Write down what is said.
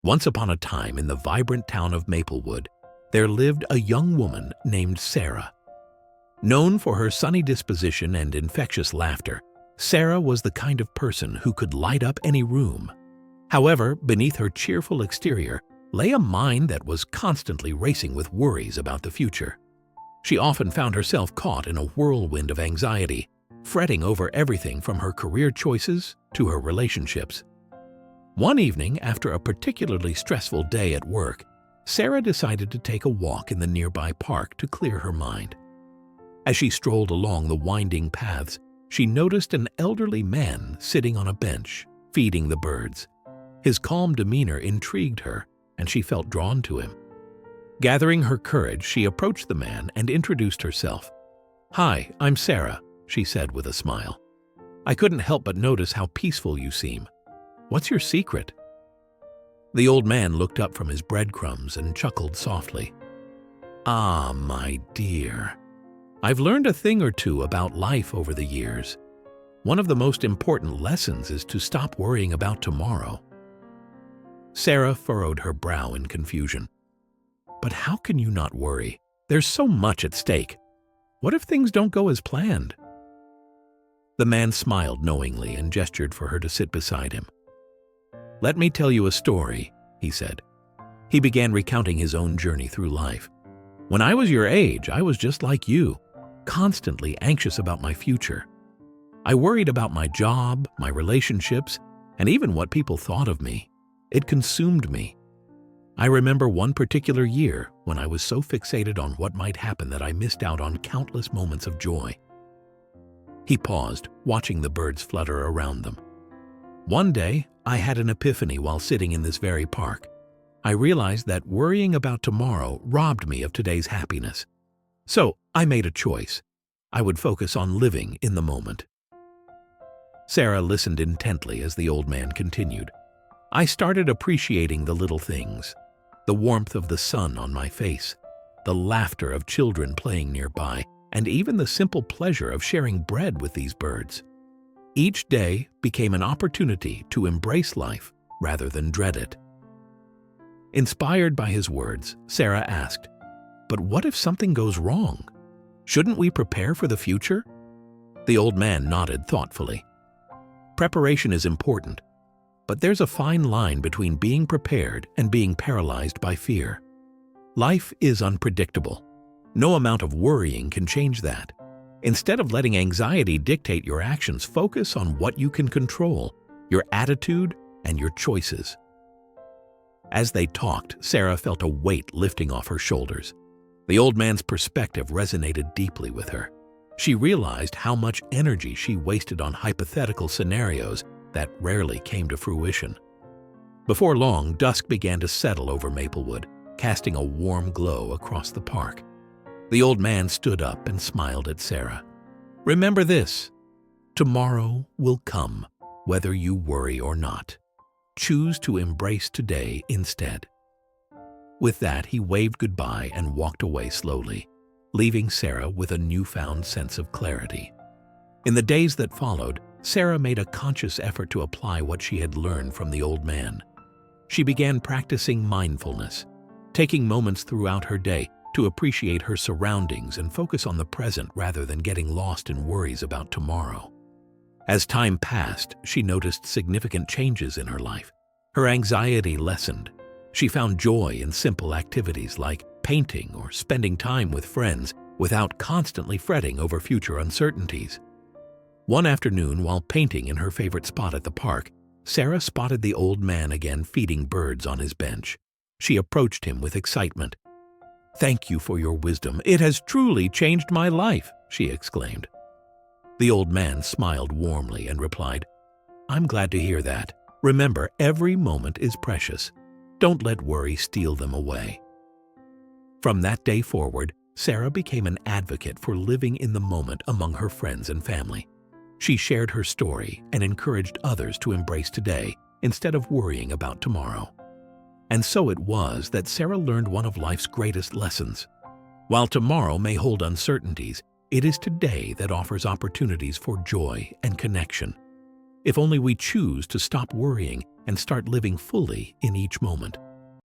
Once upon a time in the vibrant town of Maplewood, there lived a young woman named Sarah. Known for her sunny disposition and infectious laughter, Sarah was the kind of person who could light up any room. However, beneath her cheerful exterior lay a mind that was constantly racing with worries about the future. She often found herself caught in a whirlwind of anxiety, fretting over everything from her career choices to her relationships. One evening, after a particularly stressful day at work, Sarah decided to take a walk in the nearby park to clear her mind. As she strolled along the winding paths, she noticed an elderly man sitting on a bench, feeding the birds. His calm demeanor intrigued her, and she felt drawn to him. Gathering her courage, she approached the man and introduced herself. "Hi, I'm Sarah," she said with a smile. "I couldn't help but notice how peaceful you seem. What's your secret?" The old man looked up from his breadcrumbs and chuckled softly. "Ah, my dear, I've learned a thing or two about life over the years. One of the most important lessons is to stop worrying about tomorrow." Sarah furrowed her brow in confusion. "But how can you not worry? There's so much at stake. What if things don't go as planned?" The man smiled knowingly and gestured for her to sit beside him. "Let me tell you a story," he said. He began recounting his own journey through life. "When I was your age, I was just like you, constantly anxious about my future. I worried about my job, my relationships, and even what people thought of me. It consumed me. I remember one particular year when I was so fixated on what might happen that I missed out on countless moments of joy." He paused, watching the birds flutter around them. "One day, I had an epiphany while sitting in this very park. I realized that worrying about tomorrow robbed me of today's happiness. So I made a choice. I would focus on living in the moment." Sarah listened intently as the old man continued. "I started appreciating the little things, the warmth of the sun on my face, the laughter of children playing nearby, and even the simple pleasure of sharing bread with these birds. Each day became an opportunity to embrace life rather than dread it." Inspired by his words, Sarah asked, "But what if something goes wrong? Shouldn't we prepare for the future?" The old man nodded thoughtfully. "Preparation is important, but there's a fine line between being prepared and being paralyzed by fear. Life is unpredictable. No amount of worrying can change that. Instead of letting anxiety dictate your actions, focus on what you can control, your attitude and your choices." As they talked, Sarah felt a weight lifting off her shoulders. The old man's perspective resonated deeply with her. She realized how much energy she wasted on hypothetical scenarios that rarely came to fruition. Before long, dusk began to settle over Maplewood, casting a warm glow across the park. The old man stood up and smiled at Sarah. "Remember this: tomorrow will come, whether you worry or not. Choose to embrace today instead." With that, he waved goodbye and walked away slowly, leaving Sarah with a newfound sense of clarity. In the days that followed, Sarah made a conscious effort to apply what she had learned from the old man. She began practicing mindfulness, taking moments throughout her day to appreciate her surroundings and focus on the present rather than getting lost in worries about tomorrow. As time passed, she noticed significant changes in her life. Her anxiety lessened. She found joy in simple activities like painting or spending time with friends without constantly fretting over future uncertainties. One afternoon, while painting in her favorite spot at the park, Sarah spotted the old man again feeding birds on his bench. She approached him with excitement. "Thank you for your wisdom. It has truly changed my life," she exclaimed. The old man smiled warmly and replied, "I'm glad to hear that. Remember, every moment is precious. Don't let worry steal them away." From that day forward, Sarah became an advocate for living in the moment among her friends and family. She shared her story and encouraged others to embrace today instead of worrying about tomorrow. And so it was that Sarah learned one of life's greatest lessons. While tomorrow may hold uncertainties, it is today that offers opportunities for joy and connection. if only we choose to stop worrying and start living fully in each moment.